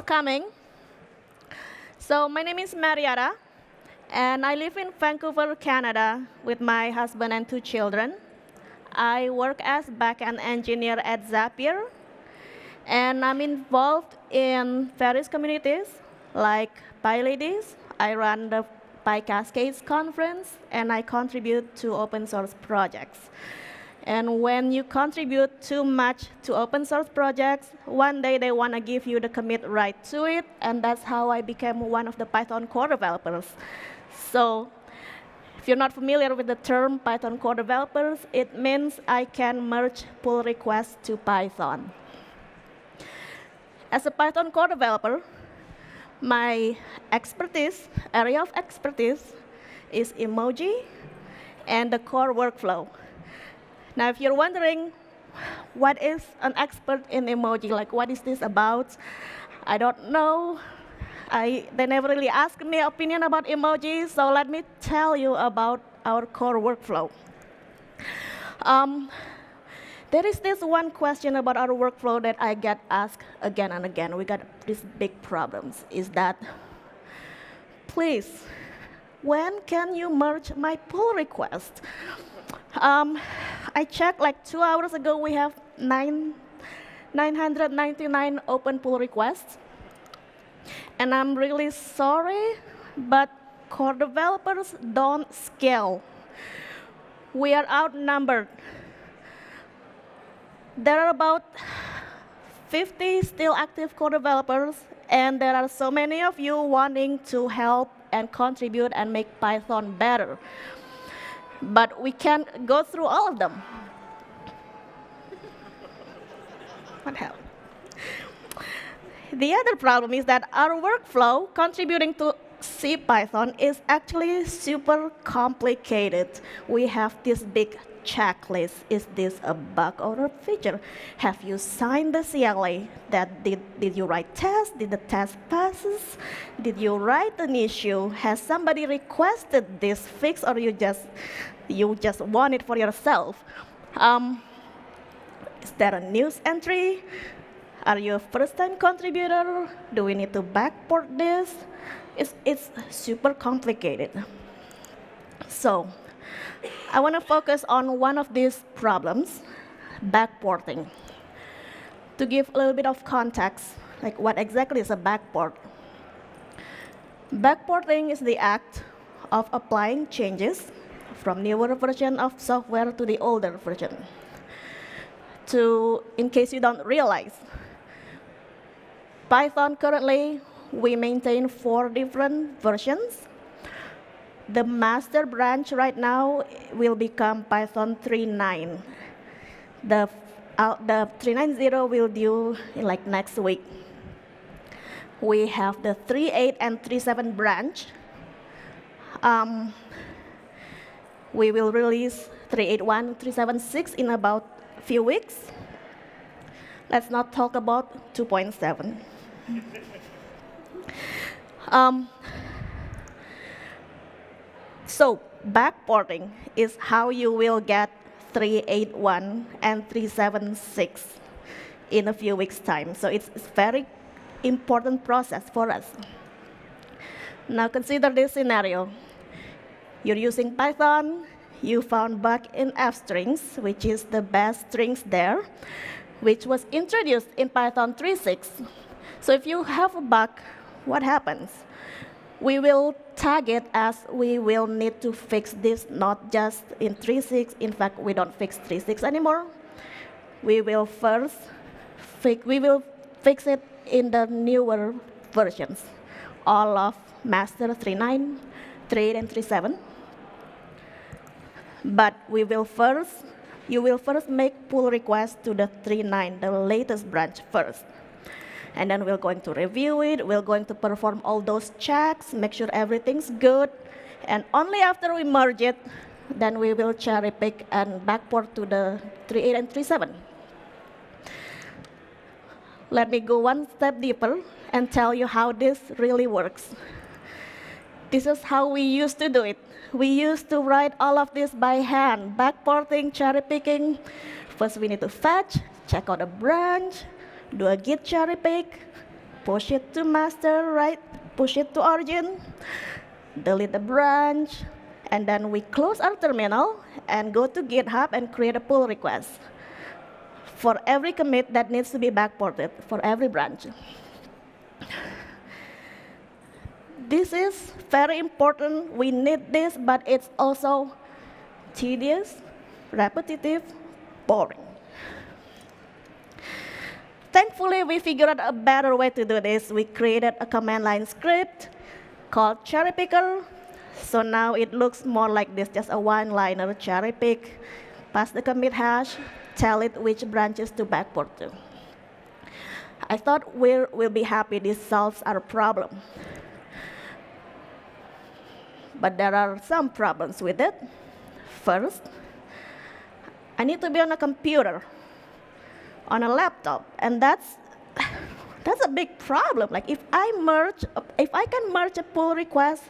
coming. So my name is Mariatta, and I live in Vancouver, Canada, with my husband and 2 children. I work as backend engineer at Zapier, and I'm involved in various communities like PyLadies. I run the PyCascades conference, and I contribute to open source projects. And when you contribute too much to open source projects, one day they want to give you the commit right to it, and that's how I became one of the Python core developers. So if you're not familiar with the term Python core developers, it means I can merge pull requests to Python. As a Python core developer, my area of expertise is emoji and the core workflow. Now, if you're wondering, what is an expert in emoji? Like, what is this about? I don't know. They never really asked me opinion about emojis, so let me tell you about our core workflow. There is this one question about our workflow that I get asked again and again. We got these big problems, is that, please, when can you merge my pull request? I checked like 2 hours ago, we have 999 open pull requests. And I'm really sorry, but core developers don't scale. We are outnumbered. There are about 50 still active core developers, and there are so many of you wanting to help and contribute and make Python better. But we can't go through all of them. What hell? The other problem is that our workflow contributing to CPython is actually super complicated. We have this big checklist. Is this a bug or a feature? Have you signed the CLA? Did you write tests? Did the test passes? Did you write an issue? Has somebody requested this fix, or you just want it for yourself? Is there a news entry? Are you a first-time contributor? Do we need to backport this? It's super complicated. So I want to focus on one of these problems, backporting. To give a little bit of context, like what exactly is a backport? Backporting is the act of applying changes from newer version of software to the older version. In case you don't realize, Python currently, we maintain 4 different versions. The master branch right now will become Python 3.9. The 3.9.0 will due in like next week. We have the 3.8 and 3.7 branch. We will release 3.8.1, 3.7.6 in about a few weeks. Let's not talk about 2.7. So backporting is how you will get 3.8.1 and 3.7.6 in a few weeks' time. So it's a very important process for us. Now consider this scenario. You're using Python. You found bug in f-strings, which is the best strings there, which was introduced in Python 3.6. So if you have a bug, what happens? We will tag it as we will need to fix this, not just in 3.6. In fact, we don't fix 3.6 anymore. We will fix it in the newer versions, all of master 3.9, 3.8, and 3.7. But you will first make pull requests to the 3.9, the latest branch first. And then we're going to review it. We're going to perform all those checks, make sure everything's good. And only after we merge it, then we will cherry pick and backport to the 3.8 and 3.7. Let me go one step deeper and tell you how this really works. This is how we used to do it. We used to write all of this by hand, backporting, cherry picking. First, we need to fetch, check out a branch, do a git cherry pick, push it to master, right? Push it to origin, delete the branch, and then we close our terminal and go to GitHub and create a pull request for every commit that needs to be backported, for every branch. This is very important. We need this, but it's also tedious, repetitive, boring. Thankfully, we figured out a better way to do this. We created a command line script called cherry picker. So now it looks more like this, just a one-liner cherry pick, pass the commit hash, tell it which branches to backport to. I thought we'll be happy this solves our problem. But there are some problems with it. First, I need to be on a computer, on a laptop, and that's a big problem. Like if I can merge a pull request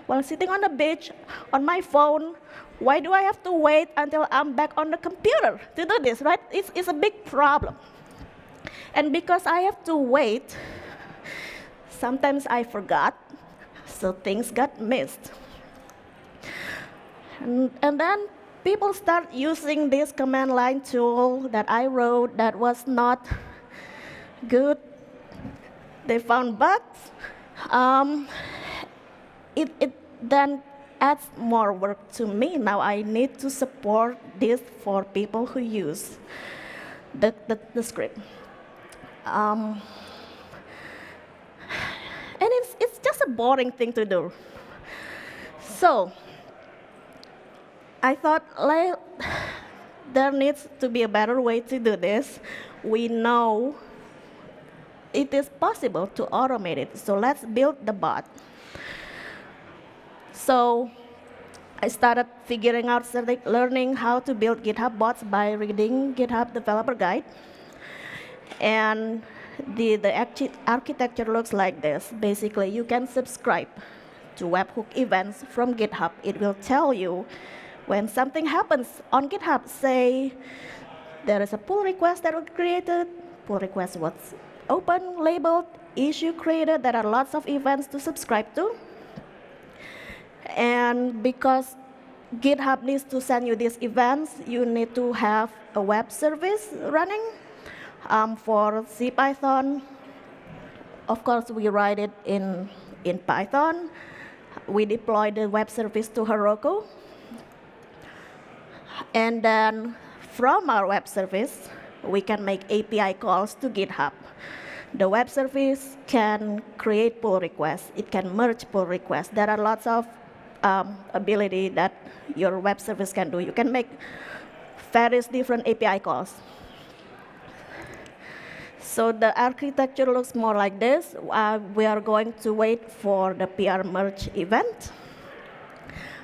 while sitting on the beach on my phone, why do I have to wait until I'm back on the computer to do this, right? It's a big problem. And because I have to wait, sometimes I forgot, so things got missed. And then people start using this command line tool that I wrote that was not good. They found bugs. It then adds more work to me. Now I need to support this for people who use the script. And it's just a boring thing to do. So I thought there needs to be a better way to do this. We know it is possible to automate it, so let's build the bot. So I started figuring out, learning how to build GitHub bots by reading GitHub developer guide. And the architecture looks like this. Basically, you can subscribe to webhook events from GitHub. It will tell you when something happens on GitHub. Say there is a pull request that was created, pull request was open, labeled, issue created. There are lots of events to subscribe to. And because GitHub needs to send you these events, you need to have a web service running. For CPython, of course, we write it in Python. We deploy the web service to Heroku. And then from our web service, we can make API calls to GitHub. The web service can create pull requests. It can merge pull requests. There are lots of ability that your web service can do. You can make various different API calls. So the architecture looks more like this. We are going to wait for the PR merge event.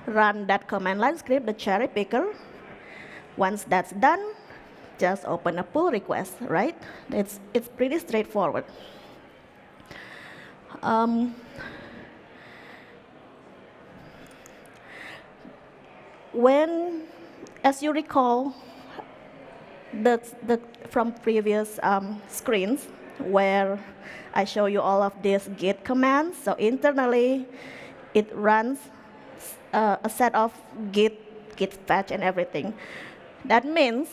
Run that command line script, the cherry picker. Once that's done, just open a pull request, right? It's pretty straightforward. As you recall, from previous screens where I show you all of these git commands, so internally it runs a set of git fetch and everything. That means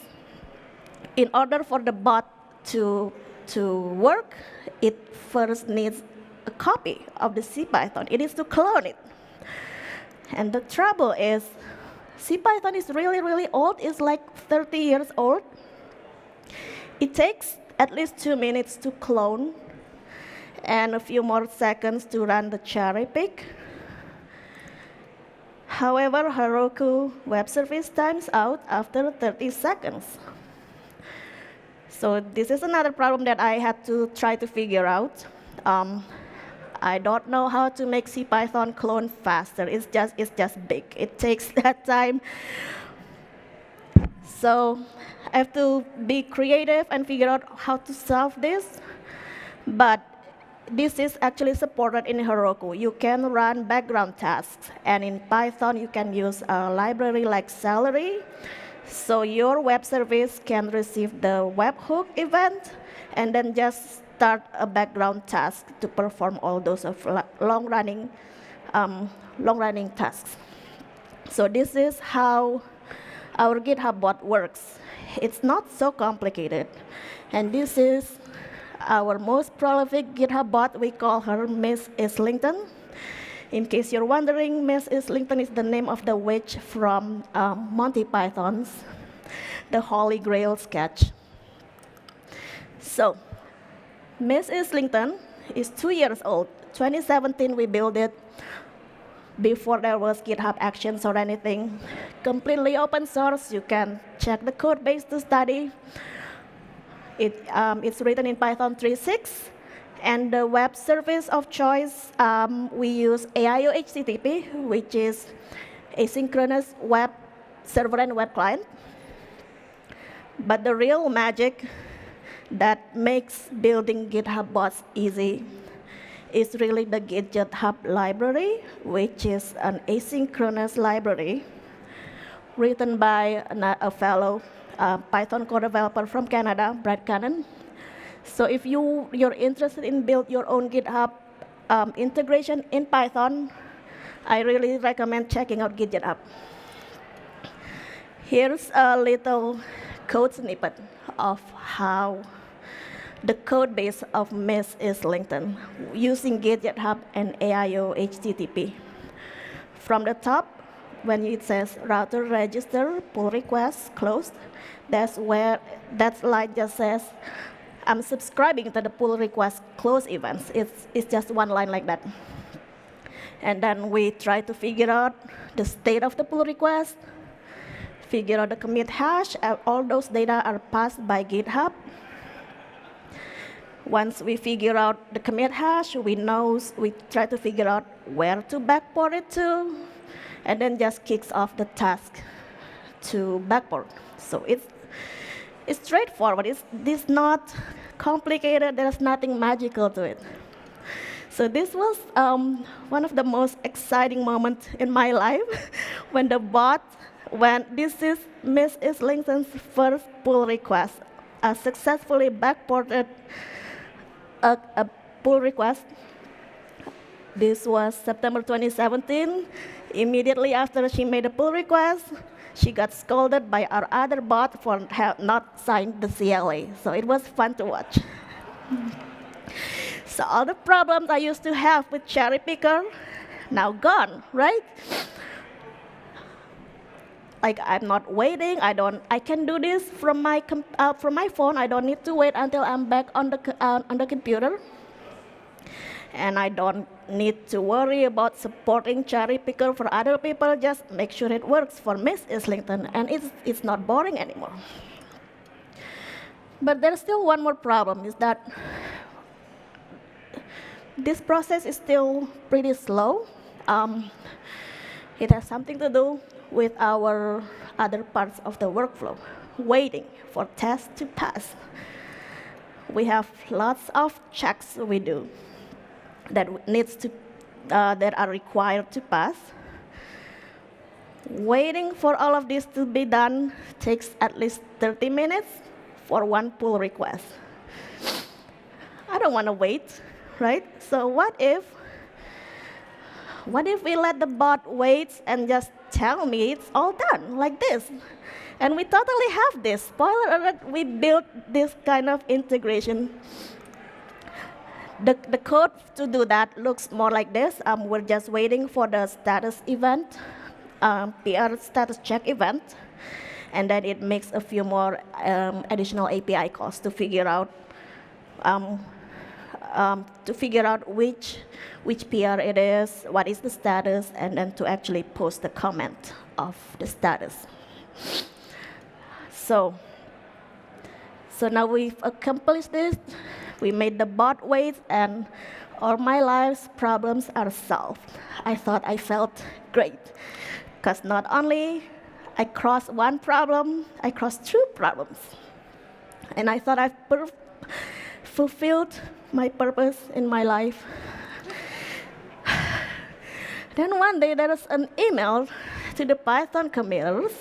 in order for the bot to work, it first needs a copy of the CPython. It needs to clone it. And the trouble is, CPython is really, really old. It's like 30 years old. It takes at least 2 minutes to clone and a few more seconds to run the cherry pick. However, Heroku web service times out after 30 seconds. So this is another problem that I had to try to figure out. I don't know how to make CPython clone faster. It's just big. It takes that time. So I have to be creative and figure out how to solve this. But this is actually supported in Heroku. You can run background tasks. And in Python, you can use a library like Celery. So your web service can receive the webhook event and then just start a background task to perform all those of long-running tasks. So this is how our GitHub bot works. It's not so complicated. And this is our most prolific GitHub bot. We call her miss-islington. In case you're wondering, miss-islington is the name of the witch from Monty Python's The Holy Grail sketch. So, miss-islington is 2 years old. 2017 we built it, before there was GitHub Actions or anything. Completely open source. You can check the code base to study. It's written in Python 3.6. And the web service of choice, we use AIO HTTP, which is asynchronous web server and web client. But the real magic that makes building GitHub bots easy is really the GitHub library, which is an asynchronous library written by a fellow Python code developer from Canada, Brad Cannon. So if you're interested in build your own GitHub integration in Python, I really recommend checking out GitHub. Here's a little code snippet of how the code base of miss-islington using GitHub and AIO HTTP. From the top, when it says router register pull request closed, that's where that slide just says I'm subscribing to the pull request close events. It's just one line like that. And then we try to figure out the state of the pull request, figure out the commit hash. All those data are passed by GitHub. Once we figure out the commit hash, we try to figure out where to backport it to, and then just kicks off the task to backport. So it's straightforward. It's not complicated. There's nothing magical to it. So this was one of the most exciting moments in my life when this is miss-islington's first pull request. I successfully backported a pull request. This was September 2017. Immediately after she made a pull request, she got scolded by our other bot for not signed the CLA. So it was fun to watch. So all the problems I used to have with Cherry Picker, now gone, right? Like I'm not waiting. I can do this from my phone. I don't need to wait until I'm back on the computer. And I don't need to worry about supporting Cherry Picker for other people. Just make sure it works for miss-islington, and it's not boring anymore. But there's still one more problem, is that this process is still pretty slow. It has something to do with our other parts of the workflow, waiting for tests to pass. We have lots of checks we do that are required to pass. Waiting for all of this to be done takes at least 30 minutes for one pull request. I don't want to wait, right? So what if we let the bot wait and just tell me it's all done, like this? And we totally have this. Spoiler alert, we built this kind of integration. The code to do that looks more like this. We're just waiting for the status event, PR status check event, and then it makes a few more additional API calls to figure out which PR it is, what is the status, and then to actually post the comment of the status. So now we've accomplished this. We made the bot wait, and all my life's problems are solved. I thought I felt great, because not only I crossed one problem, I crossed two problems. And I thought I've fulfilled my purpose in my life. Then one day there was an email to the Python committers.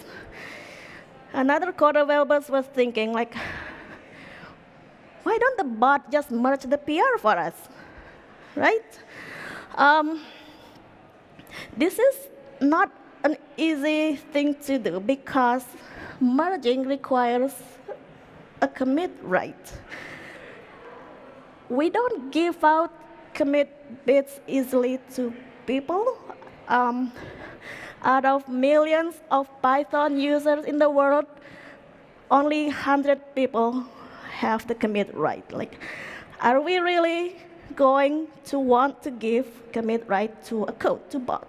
Another code developer was thinking like, why don't the bot just merge the PR for us, right? This is not an easy thing to do because merging requires a commit right. We don't give out commit bits easily to people. Out of millions of Python users in the world, only 100 people have the commit right. Like, are we really going to want to give commit right to a code, to bot?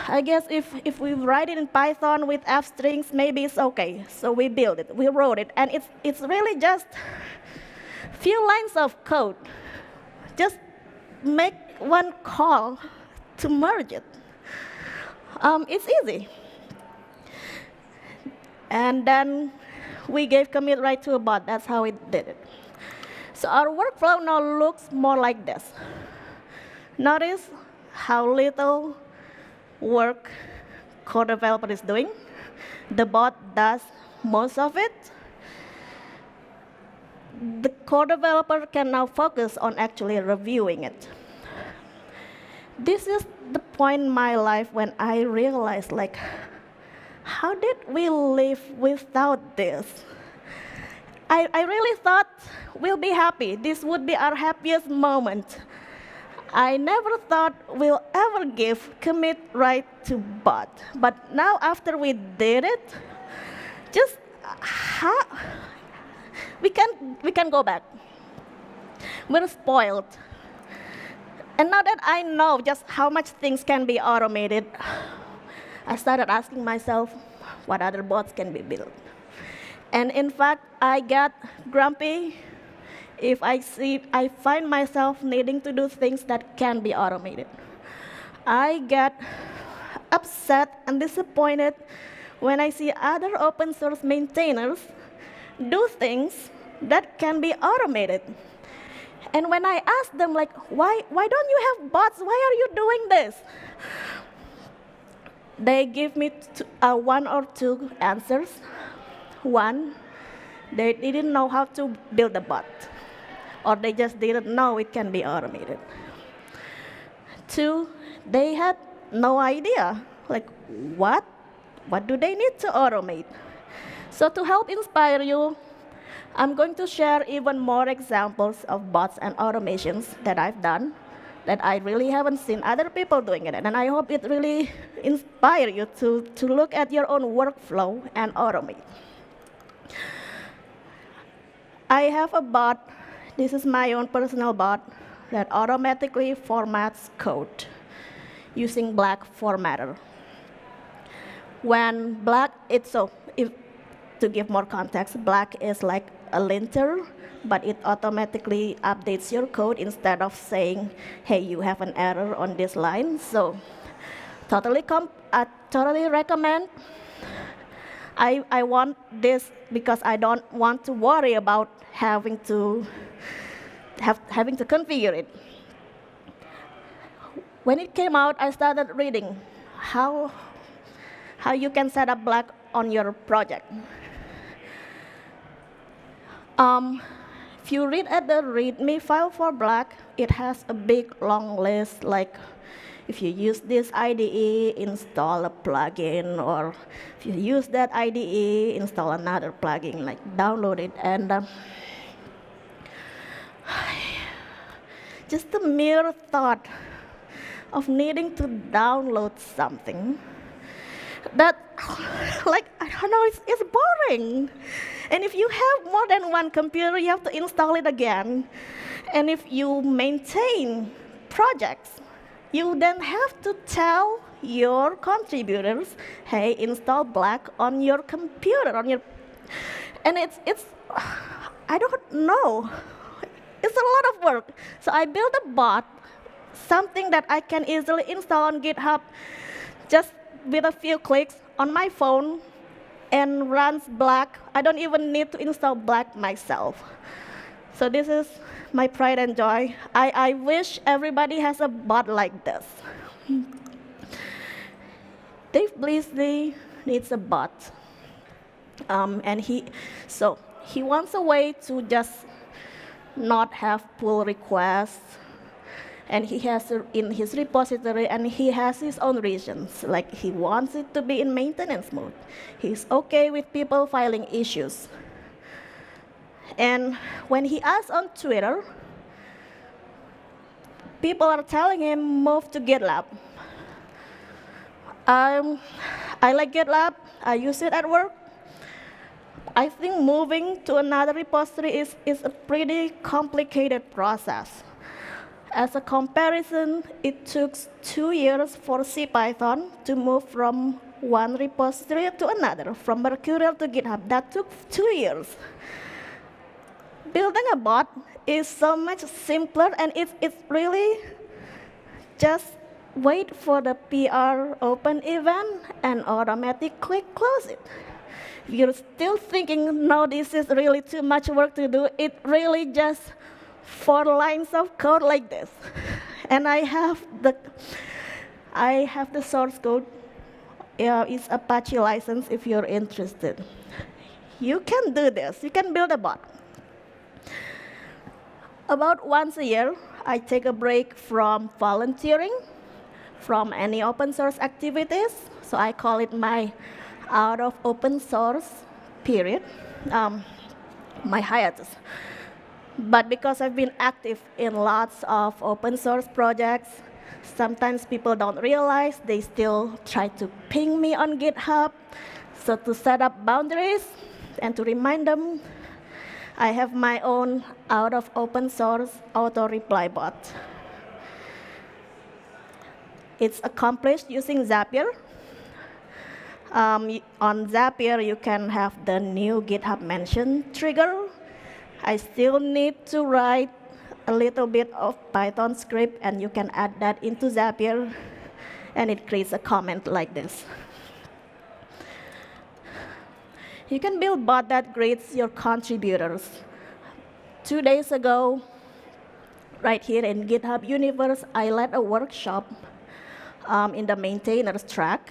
I guess if we write it in Python with f strings, maybe it's okay. So we built it, we wrote it, and it's really just few lines of code. Just make one call to merge it. It's easy. And then we gave commit right to a bot. That's how we did it. So our workflow now looks more like this. Notice how little work code developer is doing. The bot does most of it. The code developer can now focus on actually reviewing it. This is the point in my life when I realized, like, how did we live without this? I really thought we'll be happy. This would be our happiest moment. I never thought we'll ever give commit right to bot. But now after we did it, just we can go back. We're spoiled. And now that I know just how much things can be automated, I started asking myself what other bots can be built. And in fact, I got grumpy if I find myself needing to do things that can be automated. I get upset and disappointed when I see other open source maintainers do things that can be automated. And when I ask them, like, why don't you have bots? Why are you doing this? They give me one or two answers. One, they didn't know how to build a bot, or they just didn't know it can be automated. Two, they had no idea, like, what do they need to automate? So to help inspire you, I'm going to share even more examples of bots and automations that I've done that I really haven't seen other people doing it. And I hope it really inspires you to look at your own workflow and automate. I have a bot. This is my own personal bot that automatically formats code using black formatter. When black, to give more context, black is like a linter, but it automatically updates your code instead of saying, hey, you have an error on this line. So I totally recommend. I want this because I don't want to worry about having to configure it. When it came out, I started reading how you can set up black on your project. If you read at the README file for black, it has a big long list, like if you use this IDE, install a plugin, or if you use that IDE, install another plugin, like download it. And just the mere thought of needing to download something that, like, I don't know, it's boring. And if you have more than one computer, you have to install it again. And if you maintain projects, you then have to tell your contributors, hey, install black on your computer, and it's I don't know. It's a lot of work. So I built a bot, something that I can easily install on GitHub just with a few clicks on my phone and runs black. I don't even need to install black myself. So this is my pride and joy. I wish everybody has a bot like this. Dave Bleasley needs a bot. he wants a way to just not have pull requests. And he has in his repository, and he has his own reasons. Like, he wants it to be in maintenance mode. He's OK with people filing issues. And when he asks on Twitter, people are telling him, move to GitLab. I like GitLab. I use it at work. I think moving to another repository is a pretty complicated process. As a comparison, it took 2 years for CPython to move from one repository to another, from Mercurial to GitHub. That took 2 years. Building a bot is so much simpler, and it's really just wait for the PR open event and automatically close it. If you're still thinking, no, this is really too much work to do, it really just 4 lines of code like this. And I have the source code. It's Apache license if you're interested. You can do this. You can build a bot. About once a year, I take a break from volunteering, from any open source activities. So I call it my out of open source period, my hiatus. But because I've been active in lots of open source projects, sometimes people don't realize they still try to ping me on GitHub. So to set up boundaries and to remind them, I have my own out of open source auto reply bot. It's accomplished using Zapier. On Zapier, you can have the new GitHub mention trigger. I still need to write a little bit of Python script, and you can add that into Zapier, and it creates a comment like this. You can build a bot that greets your contributors. 2 days ago, right here in GitHub Universe, I led a workshop in the maintainers track.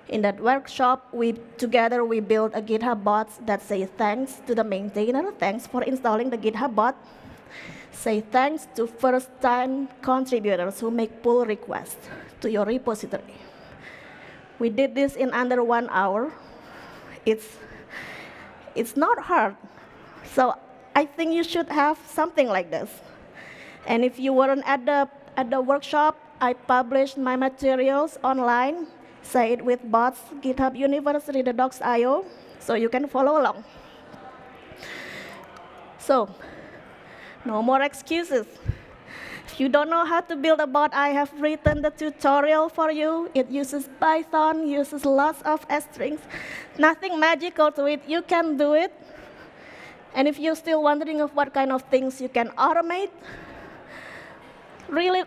In that workshop, together we built a GitHub bot that says thanks to the maintainer, thanks for installing the GitHub bot. Say thanks to first-time contributors who make pull requests to your repository. We did this in under 1 hour. It's not hard. So I think you should have something like this. And if you weren't at the workshop, I published my materials online. Say it with bots, GitHub Universe, reader.io, so you can follow along. So, no more excuses. If you don't know how to build a bot, I have written the tutorial for you. It uses Python, uses lots of strings. Nothing magical to it. You can do it. And if you're still wondering of what kind of things you can automate, really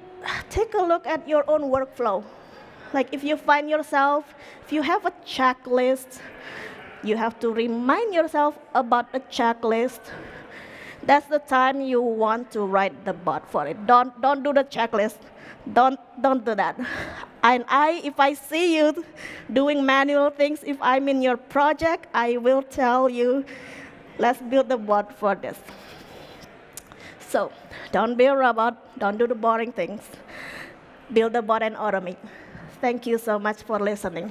take a look at your own workflow. Like if you find yourself, if you have a checklist, you have to remind yourself about the checklist. That's the time you want to write the bot for it. Don't do the checklist. Don't do that. And if I see you doing manual things, if I'm in your project, I will tell you, let's build the bot for this. So don't be a robot. Don't do the boring things. Build the bot and automate. Thank you so much for listening.